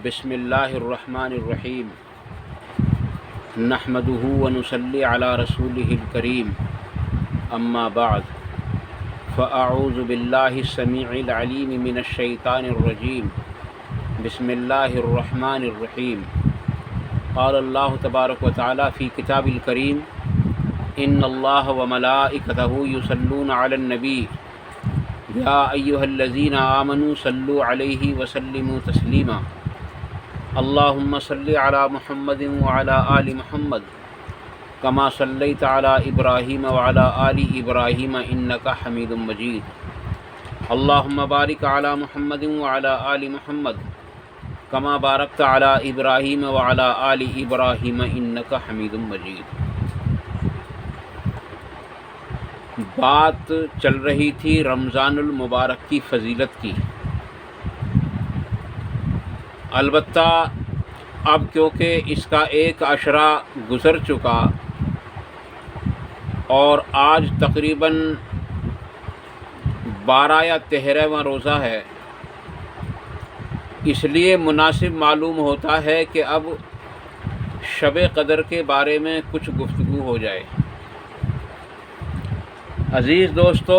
بسم اللہ الرحمن الرحیم نحمدہ ونصلی علی رسولہ الکریم اما بعد فاعوذ باللہ السمیع العلیم من الشیطان الرجیم بسم اللہ الرحمن الرحیم قال اللہ تبارک و تعالی فی کتاب الکریم ان اللہ وملائکتہ یصلون علی النبی یا ایہا الذین آمنوا صلوا علیہ وسلموا تسلیما اللہم صلی علی محمد وعلی آل محمد کما صلیت علی ابراہیم وعلی آل ابراہیم انک حمید مجید اللہم بارک علی محمد وعلی آل محمد کما بارکت علی ابراہیم وعلی آل ابراہیم انک حمید مجید۔ بات چل رہی تھی رمضان المبارک کی فضیلت کی۔ البتہ اب کیونکہ اس کا ایک عشرہ گزر چکا اور آج تقریباً 12 یا 13واں روزہ ہے، اس لیے مناسب معلوم ہوتا ہے کہ اب شب قدر کے بارے میں کچھ گفتگو ہو جائے۔ عزیز دوستو،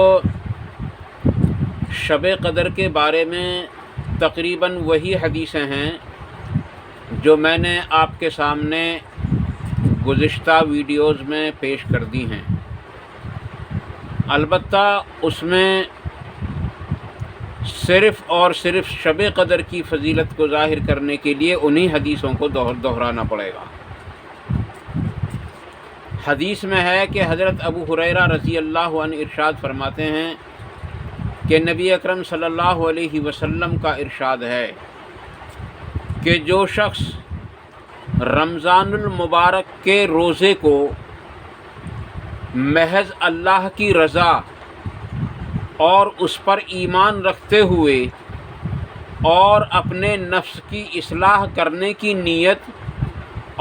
شب قدر کے بارے میں تقریباً وہی حدیثیں ہیں جو میں نے آپ کے سامنے گزشتہ ویڈیوز میں پیش کر دی ہیں۔ البتہ اس میں صرف اور صرف شب قدر کی فضیلت کو ظاہر کرنے کے لیے انہی حدیثوں کو دہرانا پڑے گا۔ حدیث میں ہے کہ حضرت ابو ہریرہ رضی اللہ عنہ ارشاد فرماتے ہیں کہ نبی اکرم صلی اللہ علیہ وسلم کا ارشاد ہے کہ جو شخص رمضان المبارک کے روزے کو محض اللہ کی رضا اور اس پر ایمان رکھتے ہوئے اور اپنے نفس کی اصلاح کرنے کی نیت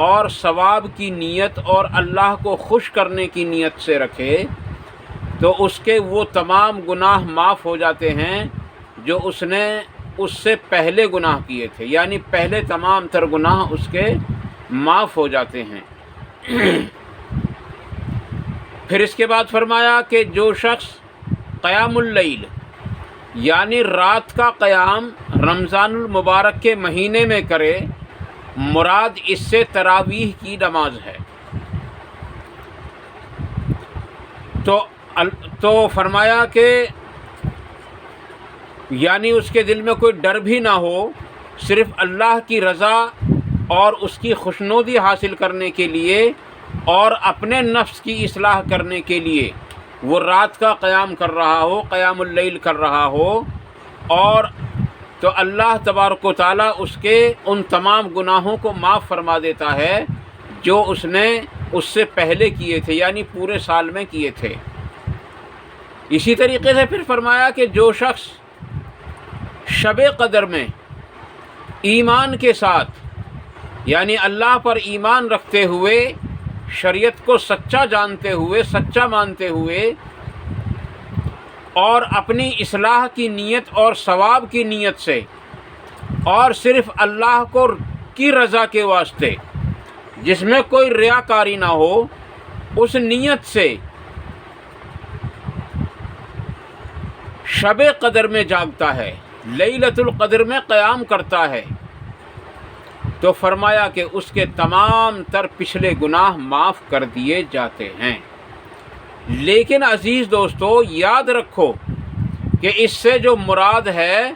اور ثواب کی نیت اور اللہ کو خوش کرنے کی نیت سے رکھے تو اس کے وہ تمام گناہ معاف ہو جاتے ہیں جو اس نے اس سے پہلے گناہ کیے تھے، یعنی پہلے تمام تر گناہ اس کے معاف ہو جاتے ہیں۔ پھر اس کے بعد فرمایا کہ جو شخص قیام اللیل یعنی رات کا قیام رمضان المبارک کے مہینے میں کرے، مراد اس سے تراویح کی نماز ہے۔ تو فرمایا کہ یعنی اس کے دل میں کوئی ڈر بھی نہ ہو، صرف اللہ کی رضا اور اس کی خوشنودی حاصل کرنے کے لیے اور اپنے نفس کی اصلاح کرنے کے لیے وہ رات کا قیام کر رہا ہو، قیام اللیل کر رہا ہو، اور تو اللہ تبارک و تعالیٰ اس کے ان تمام گناہوں کو معاف فرما دیتا ہے جو اس نے اس سے پہلے کیے تھے، یعنی پورے سال میں کیے تھے۔ اسی طریقے سے پھر فرمایا کہ جو شخص شب قدر میں ایمان کے ساتھ یعنی اللہ پر ایمان رکھتے ہوئے، شریعت کو سچا جانتے ہوئے، سچا مانتے ہوئے اور اپنی اصلاح کی نیت اور ثواب کی نیت سے اور صرف اللہ کی رضا کے واسطے، جس میں کوئی ریاکاری نہ ہو، اس نیت سے شب قدر میں جاگتا ہے، لیلۃ القدر میں قیام کرتا ہے، تو فرمایا کہ اس کے تمام تر پچھلے گناہ معاف کر دیے جاتے ہیں۔ لیکن عزیز دوستو، یاد رکھو کہ اس سے جو مراد ہے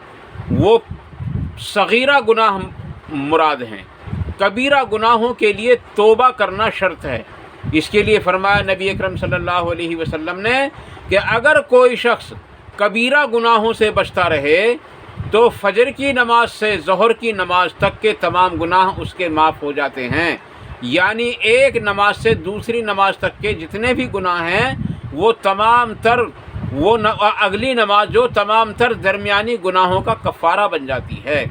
وہ صغیرہ گناہ مراد ہیں، کبیرہ گناہوں کے لیے توبہ کرنا شرط ہے۔ اس کے لیے فرمایا نبی اکرم صلی اللہ علیہ وسلم نے کہ اگر کوئی شخص کبیرہ گناہوں سے بچتا رہے تو فجر کی نماز سے ظہر کی نماز تک کے تمام گناہ اس کے معاف ہو جاتے ہیں، یعنی ایک نماز سے دوسری نماز تک کے جتنے بھی گناہ ہیں وہ تمام تر اگلی نماز جو تمام تر درمیانی گناہوں کا کفارہ بن جاتی ہے۔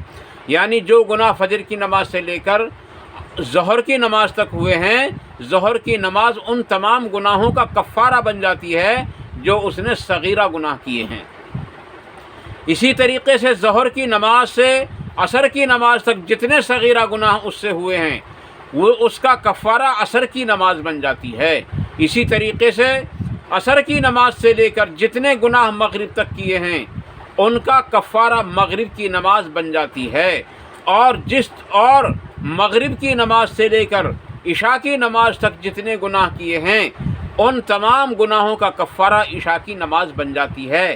یعنی جو گناہ فجر کی نماز سے لے کر ظہر کی نماز تک ہوئے ہیں، ظہر کی نماز ان تمام گناہوں کا کفارہ بن جاتی ہے جو اس نے صغیرہ گناہ کیے ہیں۔ اسی طریقے سے ظہر کی نماز سے عصر کی نماز تک جتنے صغیرہ گناہ اس سے ہوئے ہیں وہ اس کا کفارہ عصر کی نماز بن جاتی ہے۔ اسی طریقے سے عصر کی نماز سے لے کر جتنے گناہ مغرب تک کیے ہیں ان کا کفارہ مغرب کی نماز بن جاتی ہے، اور مغرب کی نماز سے لے کر عشاء کی نماز تک جتنے گناہ کیے ہیں ان تمام گناہوں کا کفارہ عشاء کی نماز بن جاتی ہے۔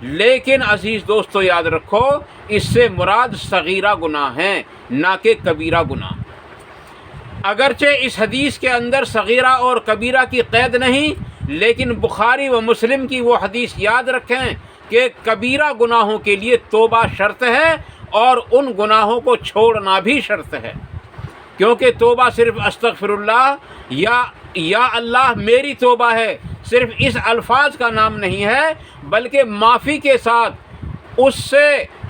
لیکن عزیز دوستو یاد رکھو، اس سے مراد صغیرہ گناہ ہیں نہ کہ کبیرہ گناہ۔ اگرچہ اس حدیث کے اندر صغیرہ اور کبیرہ کی قید نہیں، لیکن بخاری و مسلم کی وہ حدیث یاد رکھیں کہ کبیرہ گناہوں کے لیے توبہ شرط ہے اور ان گناہوں کو چھوڑنا بھی شرط ہے، کیونکہ توبہ صرف استغفر اللہ یا اللہ میری توبہ ہے، صرف اس الفاظ کا نام نہیں ہے، بلکہ معافی کے ساتھ اس سے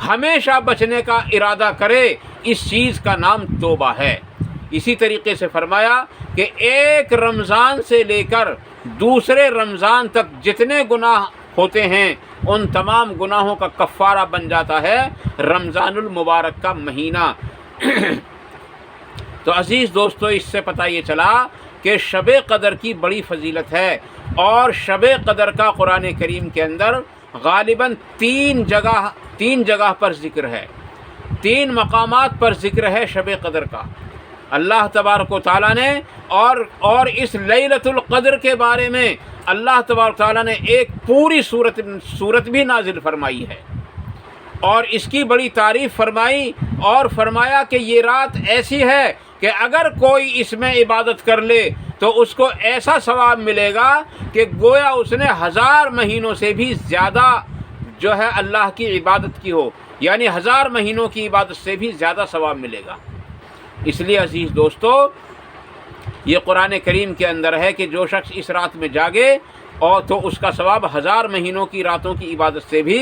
ہمیشہ بچنے کا ارادہ کرے، اس چیز کا نام توبہ ہے۔ اسی طریقے سے فرمایا کہ ایک رمضان سے لے کر دوسرے رمضان تک جتنے گناہ ہوتے ہیں ان تمام گناہوں کا کفارہ بن جاتا ہے رمضان المبارک کا مہینہ۔ تو عزیز دوستو، اس سے پتہ یہ چلا کہ شب قدر کی بڑی فضیلت ہے، اور شب قدر کا قرآن کریم کے اندر غالباً تین جگہ پر ذکر ہے، 3 مقامات پر ذکر ہے شب قدر کا۔ اللہ تبارک و تعالیٰ نے اور اس لیلۃ القدر کے بارے میں اللہ تبارک و تعالیٰ نے ایک پوری سورت بھی نازل فرمائی ہے، اور اس کی بڑی تعریف فرمائی، اور فرمایا کہ یہ رات ایسی ہے کہ اگر کوئی اس میں عبادت کر لے تو اس کو ایسا ثواب ملے گا کہ گویا اس نے 1000 مہینوں سے بھی زیادہ جو ہے اللہ کی عبادت کی ہو، یعنی 1000 مہینوں کی عبادت سے بھی زیادہ ثواب ملے گا۔ اس لیے عزیز دوستو، یہ قرآن کریم کے اندر ہے کہ جو شخص اس رات میں جاگے اور تو اس کا ثواب 1000 مہینوں کی راتوں کی عبادت سے بھی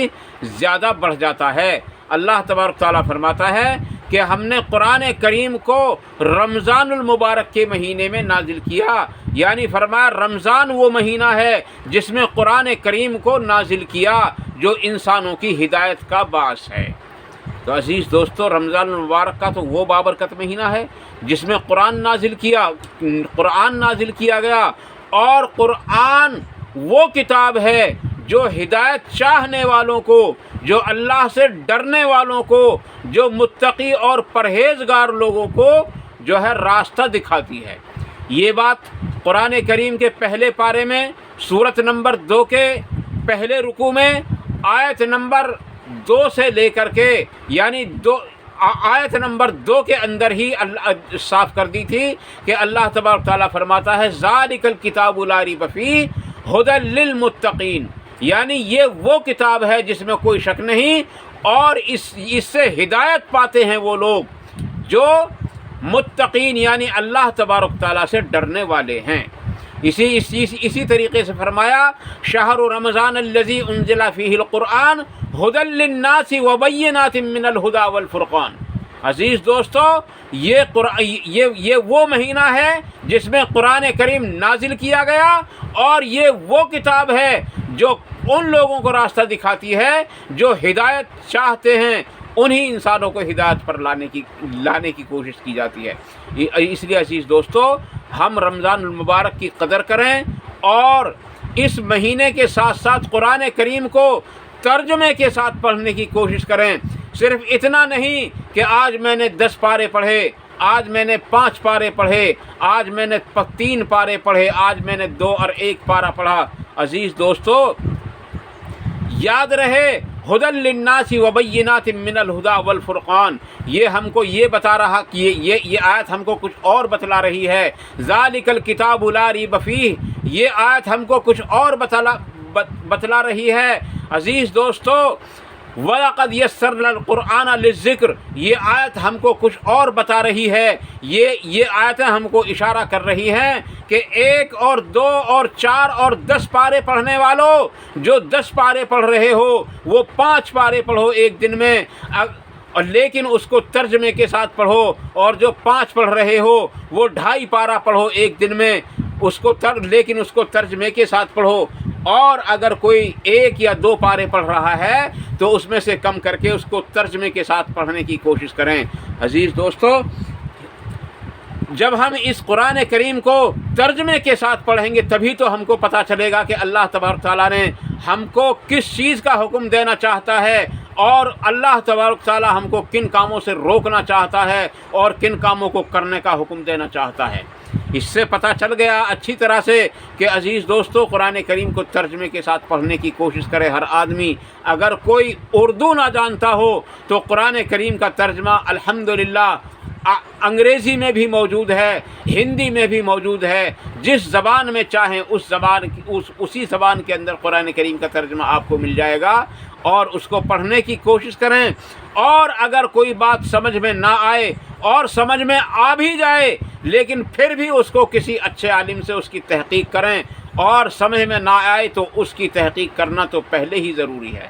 زیادہ بڑھ جاتا ہے۔ اللہ تبارک تعالیٰ فرماتا ہے کہ ہم نے قرآن کریم کو رمضان المبارک کے مہینے میں نازل کیا، یعنی فرمایا رمضان وہ مہینہ ہے جس میں قرآن کریم کو نازل کیا جو انسانوں کی ہدایت کا باعث ہے۔ تو عزیز دوستو، رمضان المبارک کا تو وہ بابرکت مہینہ ہے جس میں قرآن نازل کیا گیا، اور قرآن وہ کتاب ہے جو ہدایت چاہنے والوں کو، جو اللہ سے ڈرنے والوں کو، جو متقی اور پرہیزگار لوگوں کو جو ہے راستہ دکھاتی ہے۔ یہ بات قرآن کریم کے پہلے پارے میں سورت نمبر 2 کے پہلے رکوع میں آیت نمبر 2 سے لے کر کے، یعنی آیت نمبر 2 کے اندر ہی اللہ صاف کر دی تھی کہ اللہ تبارک تعالیٰ فرماتا ہے ذالک الکتاب لا ریب فیہ ھدی للمتقین، یعنی یہ وہ کتاب ہے جس میں کوئی شک نہیں، اور اس سے ہدایت پاتے ہیں وہ لوگ جو متقین یعنی اللہ تبارک تعالیٰ سے ڈرنے والے ہیں۔ اسی طریقے سے فرمایا شہر رمضان الذی انزل فیہ القرآن ھدی للناس وبینات من الھدی والفرقان۔ عزیز دوستو، یہ وہ مہینہ ہے جس میں قرآن کریم نازل کیا گیا، اور یہ وہ کتاب ہے جو ان لوگوں کو راستہ دکھاتی ہے جو ہدایت چاہتے ہیں، انہی انسانوں کو ہدایت پر لانے کی کوشش کی جاتی ہے۔ اس لیے عزیز دوستو، ہم رمضان المبارک کی قدر کریں، اور اس مہینے کے ساتھ ساتھ قرآن کریم کو ترجمے کے ساتھ پڑھنے کی کوشش کریں۔ صرف اتنا نہیں کہ آج میں نے 10 پارے پڑھے، آج میں نے 5 پارے پڑھے، آج میں نے 3 پارے پڑھے، آج میں نے 2 اور 1 پارہ پڑھا۔ عزیز دوستو، یاد رہے ھدی للناس وبینات من الھدی والفرقان، یہ ہم کو یہ بتا رہا کہ یہ آیت ہم کو کچھ اور بتلا رہی ہے۔ ذالک الکتاب لا ریب فیہ، یہ آیت ہم کو کچھ اور بتلا رہی ہے۔ عزیز دوستو، وَلَقَدْ يَسَّرْنَا الْقُرْآنَ لِلذِّكْرِ، یہ آیت ہم کو کچھ اور بتا رہی ہے۔ یہ آیتیں ہم کو اشارہ کر رہی ہیں کہ 1 اور 2 اور 4 اور 10 پارے پڑھنے والوں، جو 10 پارے پڑھ رہے ہو وہ 5 پارے پڑھو ایک دن میں، لیکن اس کو ترجمے کے ساتھ پڑھو، اور جو 5 پڑھ رہے ہو وہ 2.5 پارہ پڑھو ایک دن میں، لیکن اس کو ترجمے کے ساتھ پڑھو۔ اور اگر کوئی 1 یا 2 پارے پڑھ رہا ہے تو اس میں سے کم کر کے اس کو ترجمے کے ساتھ پڑھنے کی کوشش کریں۔ عزیز دوستو، جب ہم اس قرآن کریم کو ترجمے کے ساتھ پڑھیں گے تبھی تو ہم کو پتہ چلے گا کہ اللہ تبارک تعالیٰ نے ہم کو کس چیز کا حکم دینا چاہتا ہے، اور اللہ تبارک تعالیٰ ہم کو کن کاموں سے روکنا چاہتا ہے اور کن کاموں کو کرنے کا حکم دینا چاہتا ہے۔ اس سے پتہ چل گیا اچھی طرح سے کہ عزیز دوستو، قرآن کریم کو ترجمے کے ساتھ پڑھنے کی کوشش کرے ہر آدمی۔ اگر کوئی اردو نہ جانتا ہو تو قرآن کریم کا ترجمہ الحمدللہ انگریزی میں بھی موجود ہے، ہندی میں بھی موجود ہے، جس زبان میں چاہیں اسی زبان کے اندر قرآن کریم کا ترجمہ آپ کو مل جائے گا، اور اس کو پڑھنے کی کوشش کریں۔ اور اگر کوئی بات سمجھ میں نہ آئے اور سمجھ میں آ بھی جائے لیکن پھر بھی اس کو کسی اچھے عالم سے اس کی تحقیق کریں، اور سمجھ میں نہ آئے تو اس کی تحقیق کرنا تو پہلے ہی ضروری ہے۔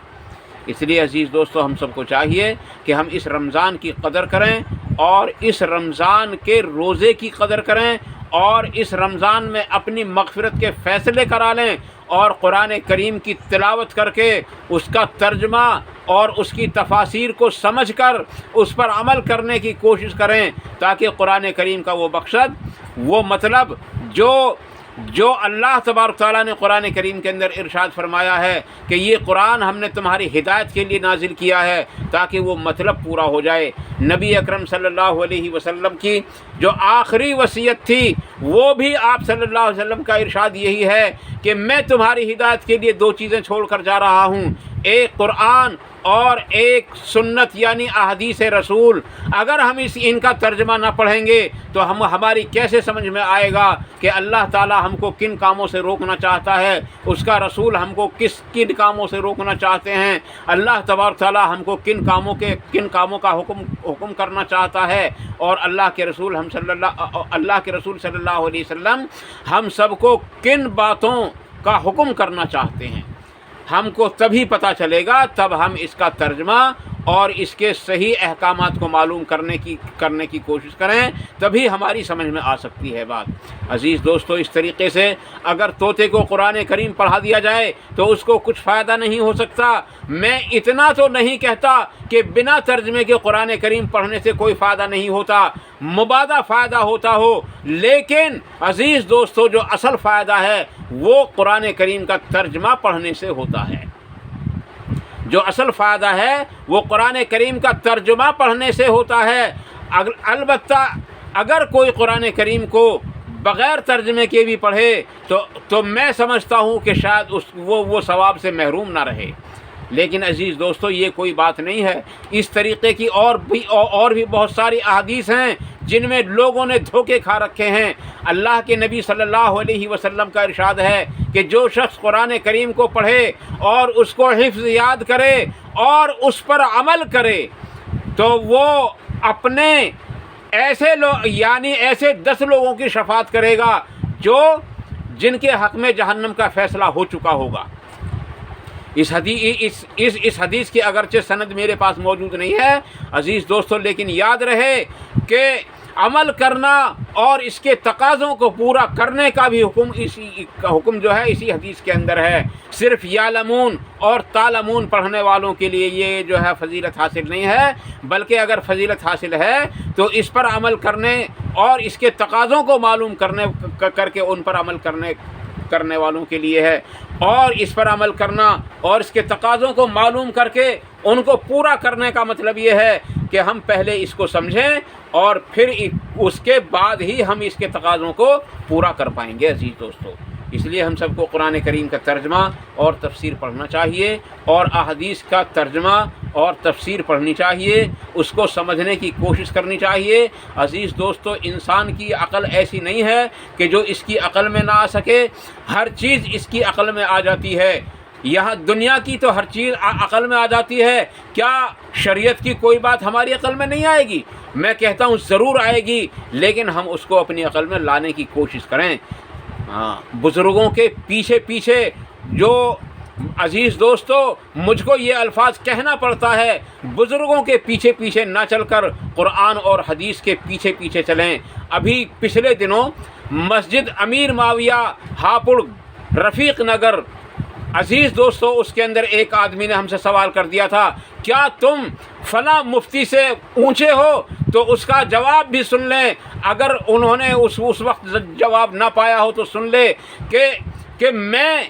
اس لیے عزیز دوستو، ہم سب کو چاہیے کہ ہم اس رمضان کی قدر کریں اور اس رمضان کے روزے کی قدر کریں، اور اس رمضان میں اپنی مغفرت کے فیصلے کرا لیں، اور قرآن کریم کی تلاوت کر کے اس کا ترجمہ اور اس کی تفاسیر کو سمجھ کر اس پر عمل کرنے کی کوشش کریں، تاکہ قرآن کریم کا وہ مقصد، وہ مطلب جو اللہ تبارک تعالیٰ نے قرآن کریم کے اندر ارشاد فرمایا ہے کہ یہ قرآن ہم نے تمہاری ہدایت کے لیے نازل کیا ہے، تاکہ وہ مطلب پورا ہو جائے۔ نبی اکرم صلی اللہ علیہ وسلم کی جو آخری وصیت تھی، وہ بھی آپ صلی اللہ علیہ وسلم کا ارشاد یہی ہے کہ میں تمہاری ہدایت کے لیے 2 چیزیں چھوڑ کر جا رہا ہوں، ایک قرآن اور ایک سنت یعنی احادیث رسول۔ اگر ہم ان کا ترجمہ نہ پڑھیں گے تو ہماری کیسے سمجھ میں آئے گا کہ اللہ تعالیٰ ہم کو کن کاموں سے روکنا چاہتا ہے، اس کا رسول ہم کو کن کاموں سے روکنا چاہتے ہیں، اللہ تبارک تعالیٰ ہم کو کن کاموں کا حکم کرنا چاہتا ہے، اور اللہ کے رسول صلی اللہ علیہ وسلم ہم سب کو کن باتوں کا حکم کرنا چاہتے ہیں۔ ہم کو تبھی پتہ چلے گا، تب ہم اس کا ترجمہ اور اس کے صحیح احکامات کو معلوم کرنے کی کوشش کریں، تبھی ہماری سمجھ میں آ سکتی ہے بات۔ عزیز دوستو، اس طریقے سے اگر طوطے کو قرآن کریم پڑھا دیا جائے تو اس کو کچھ فائدہ نہیں ہو سکتا۔ میں اتنا تو نہیں کہتا کہ بنا ترجمے کے قرآن کریم پڑھنے سے کوئی فائدہ نہیں ہوتا، مبادا فائدہ ہوتا ہو، لیکن عزیز دوستو، جو اصل فائدہ ہے وہ قرآن کریم کا ترجمہ پڑھنے سے ہوتا ہے۔ جو اصل فائدہ ہے وہ قرآن کریم کا ترجمہ پڑھنے سے ہوتا ہے۔ البتہ اگر کوئی قرآن کریم کو بغیر ترجمے کے بھی پڑھے تو میں سمجھتا ہوں کہ شاید وہ ثواب سے محروم نہ رہے، لیکن عزیز دوستو یہ کوئی بات نہیں ہے۔ اس طریقے کی اور بھی بہت ساری احادیث ہیں جن میں لوگوں نے دھوکے کھا رکھے ہیں۔ اللہ کے نبی صلی اللہ علیہ وسلم کا ارشاد ہے کہ جو شخص قرآن کریم کو پڑھے اور اس کو حفظ یاد کرے اور اس پر عمل کرے تو وہ اپنے ایسے 10 لوگوں کی شفاعت کرے گا جن کے حق میں جہنم کا فیصلہ ہو چکا ہوگا۔ اس حدیث کی اگرچہ سند میرے پاس موجود نہیں ہے عزیز دوستو، لیکن یاد رہے کہ عمل کرنا اور اس کے تقاضوں کو پورا کرنے کا بھی حکم جو ہے اسی حدیث کے اندر ہے۔ صرف یعلمون اور تعلمون پڑھنے والوں کے لیے یہ جو ہے فضیلت حاصل نہیں ہے، بلکہ اگر فضیلت حاصل ہے تو اس پر عمل کرنے اور اس کے تقاضوں کو معلوم کر کے ان پر عمل کرنے والوں کے لیے ہے۔ اور اس پر عمل کرنا اور اس کے تقاضوں کو معلوم کر کے ان کو پورا کرنے کا مطلب یہ ہے کہ ہم پہلے اس کو سمجھیں اور پھر اس کے بعد ہی ہم اس کے تقاضوں کو پورا کر پائیں گے عزیز دوستو۔ اس لیے ہم سب کو قرآن کریم کا ترجمہ اور تفسیر پڑھنا چاہیے، اور احادیث کا ترجمہ اور تفسیر پڑھنی چاہیے، اس کو سمجھنے کی کوشش کرنی چاہیے۔ عزیز دوستو، انسان کی عقل ایسی نہیں ہے کہ جو اس کی عقل میں نہ آ سکے، ہر چیز اس کی عقل میں آ جاتی ہے۔ یہاں دنیا کی تو ہر چیز عقل میں آ جاتی ہے، کیا شریعت کی کوئی بات ہماری عقل میں نہیں آئے گی؟ میں کہتا ہوں ضرور آئے گی، لیکن ہم اس کو اپنی عقل میں لانے کی کوشش کریں۔ بزرگوں کے پیچھے جو عزیز دوستو، مجھ کو یہ الفاظ کہنا پڑتا ہے، بزرگوں کے پیچھے نہ چل کر قرآن اور حدیث کے پیچھے چلیں۔ ابھی پچھلے دنوں مسجد امیر معاویہ ہاپڑ رفیق نگر عزیز دوستو اس کے اندر ایک آدمی نے ہم سے سوال کر دیا تھا کیا تم فلاں مفتی سے اونچے ہو؟ تو اس کا جواب بھی سن لیں، اگر انہوں نے اس وقت جواب نہ پایا ہو تو سن لے کہ میں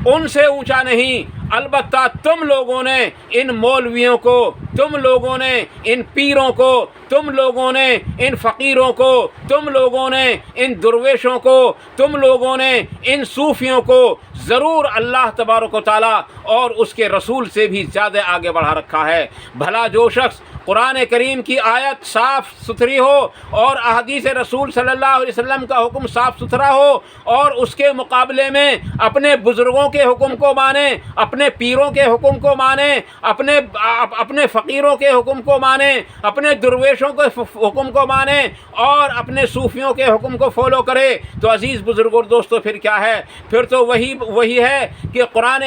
ان سے اونچا نہیں، البتہ تم لوگوں نے ان مولویوں کو، تم لوگوں نے ان پیروں کو، تم لوگوں نے ان فقیروں کو، تم لوگوں نے ان درویشوں کو، تم لوگوں نے ان صوفیوں کو ضرور اللہ تبارک و تعالیٰ اور اس کے رسول سے بھی زیادہ آگے بڑھا رکھا ہے۔ بھلا جو شخص قرآن کریم کی آیت صاف ستھری ہو اور احادیث رسول صلی اللہ علیہ وسلم کا حکم صاف ستھرا ہو اور اس کے مقابلے میں اپنے بزرگوں کے حکم کو مانے، اپنے پیروں کے حکم کو مانے، اپنے فقیروں کے حکم کو مانے، اپنے درویشوں کے حکم کو مانے اور اپنے صوفیوں کے حکم کو فالو کرے، تو عزیز بزرگوں دوستو پھر کیا ہے؟ پھر تو وہی ہے کہ قرآن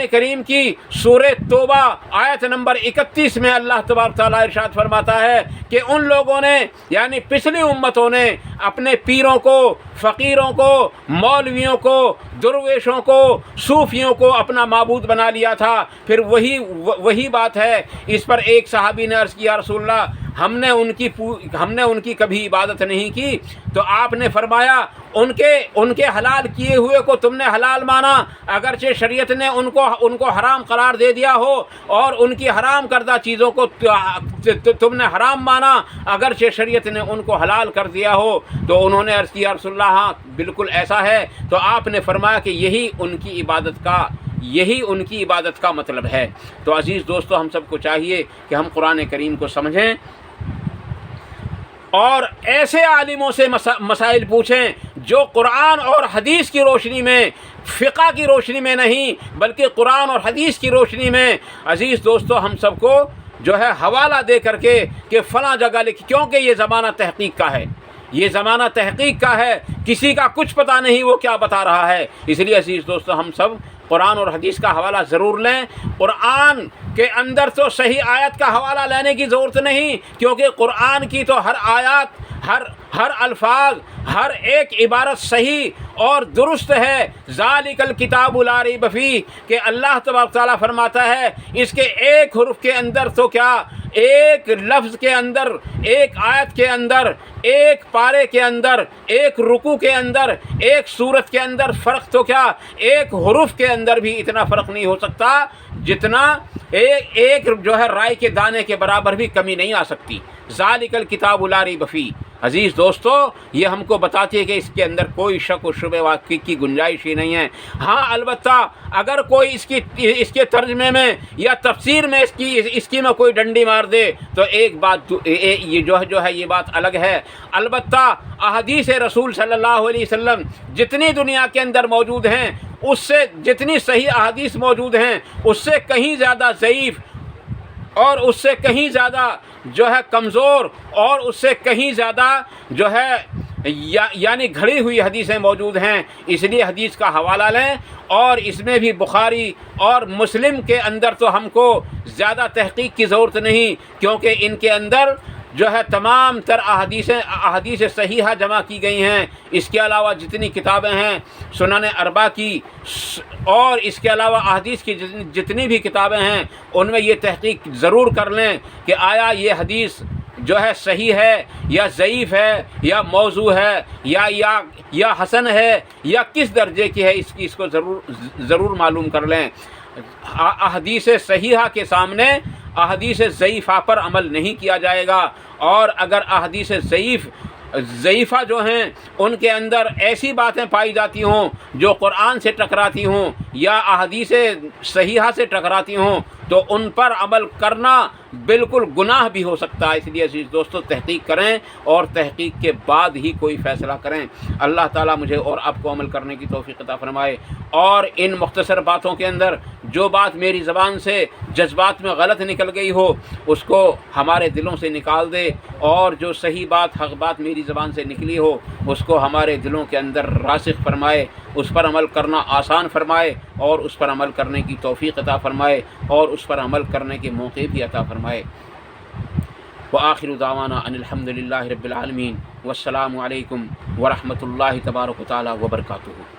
کریم کی سورہ توبہ آیت نمبر 31 میں اللہ تبارک تعالیٰ ارشاد فرماتا ہے کہ ان لوگوں نے یعنی پچھلی امتوں نے اپنے پیروں کو، فقیروں کو، مولویوں کو، درویشوں کو، صوفیوں کو اپنا معبود بنا لیا تھا۔ پھر وہی بات ہے۔ اس پر ایک صحابی نے عرض کیا رسول اللہ ہم نے ان کی کبھی عبادت نہیں کی، تو آپ نے فرمایا ان کے حلال کیے ہوئے کو تم نے حلال مانا، اگرچہ شریعت نے ان کو حرام قرار دے دیا ہو، اور ان کی حرام کردہ چیزوں کو تم نے حرام مانا، اگرچہ شریعت نے ان کو حلال کر دیا ہو۔ تو انہوں نے عرض کیا رسول اللہ ہاں بالکل ایسا ہے۔ تو آپ نے فرمایا کہ یہی ان کی عبادت کا مطلب ہے۔ تو عزیز دوستو ہم سب کو چاہیے کہ ہم قرآن کریم کو سمجھیں اور ایسے عالموں سے مسائل پوچھیں جو قرآن اور حدیث کی روشنی میں، فقہ کی روشنی میں نہیں بلکہ قرآن اور حدیث کی روشنی میں عزیز دوستو ہم سب کو جو ہے حوالہ دے کر کے کہ فلاں جگہ کیونکہ یہ زمانہ تحقیق کا ہے، یہ زمانہ تحقیق کا ہے، کسی کا کچھ پتہ نہیں وہ کیا بتا رہا ہے۔ اس لیے عزیز دوستو ہم سب قرآن اور حدیث کا حوالہ ضرور لیں۔ قرآن کے اندر تو صحیح آیت کا حوالہ لینے کی ضرورت نہیں، کیونکہ قرآن کی تو ہر آیات، ہر الفاظ، ہر ایک عبارت صحیح اور درست ہے۔ ذالک الکتاب لا ریب فیہ کہ اللہ تبارک تعالیٰ فرماتا ہے اس کے ایک حرف کے اندر تو کیا، ایک لفظ کے اندر، ایک آیت کے اندر، ایک پارے کے اندر، ایک رکوع کے اندر، ایک سورت کے اندر فرق تو کیا، ایک حرف کے اندر بھی اتنا فرق نہیں ہو سکتا جتنا ایک جو ہے رائے کے دانے کے برابر بھی کمی نہیں آ سکتی۔ ذالک الکتاب لا ریب فیہ عزیز دوستو یہ ہم کو بتاتی ہے کہ اس کے اندر کوئی شک و شبہ واقعی کی گنجائش ہی نہیں ہے۔ ہاں البتہ اگر کوئی اس کے ترجمے میں یا تفسیر میں اس کی میں کوئی ڈنڈی مار دے تو ایک بات یہ جو ہے یہ بات الگ ہے۔ البتہ احادیث رسول صلی اللہ علیہ وسلم جتنی دنیا کے اندر موجود ہیں، اس سے جتنی صحیح احادیث موجود ہیں اس سے کہیں زیادہ ضعیف اور اس سے کہیں زیادہ جو ہے کمزور اور اس سے کہیں زیادہ جو ہے یعنی گھڑی ہوئی حدیثیں موجود ہیں۔ اس لیے حدیث کا حوالہ لیں، اور اس میں بھی بخاری اور مسلم کے اندر تو ہم کو زیادہ تحقیق کی ضرورت نہیں، کیونکہ ان کے اندر جو ہے تمام تر احادیث صحیحہ جمع کی گئی ہیں۔ اس کے علاوہ جتنی کتابیں ہیں سنن اربع کی اور اس کے علاوہ احادیث کی جتنی بھی کتابیں ہیں ان میں یہ تحقیق ضرور کر لیں کہ آیا یہ حدیث جو ہے صحیح ہے یا ضعیف ہے یا موضوع ہے یا حسن ہے یا کس درجے کی ہے، اس کو ضرور معلوم کر لیں۔ احادیث صحیحہ کے سامنے احادیث ضعیفہ پر عمل نہیں کیا جائے گا، اور اگر احادیث ضعیفہ جو ہیں ان کے اندر ایسی باتیں پائی جاتی ہوں جو قرآن سے ٹکراتی ہوں یا احادیث صحیحہ سے ٹکراتی ہوں تو ان پر عمل کرنا بالکل گناہ بھی ہو سکتا ہے۔ اس لیے عزیز دوستو تحقیق کریں اور تحقیق کے بعد ہی کوئی فیصلہ کریں۔ اللہ تعالیٰ مجھے اور آپ کو عمل کرنے کی توفیق عطا فرمائے، اور ان مختصر باتوں کے اندر جو بات میری زبان سے جذبات میں غلط نکل گئی ہو اس کو ہمارے دلوں سے نکال دے، اور جو صحیح بات حق بات میری زبان سے نکلی ہو اس کو ہمارے دلوں کے اندر راسخ فرمائے، اس پر عمل کرنا آسان فرمائے، اور اس پر عمل کرنے کی توفیق عطا فرمائے، اور اس پر عمل کرنے کے موقع بھی عطا فرمائے۔ وآخر دعوانا ان الحمد للہ رب العالمین، والسلام علیکم ورحمۃ اللہ تبارک و تعالی وبرکاتہ۔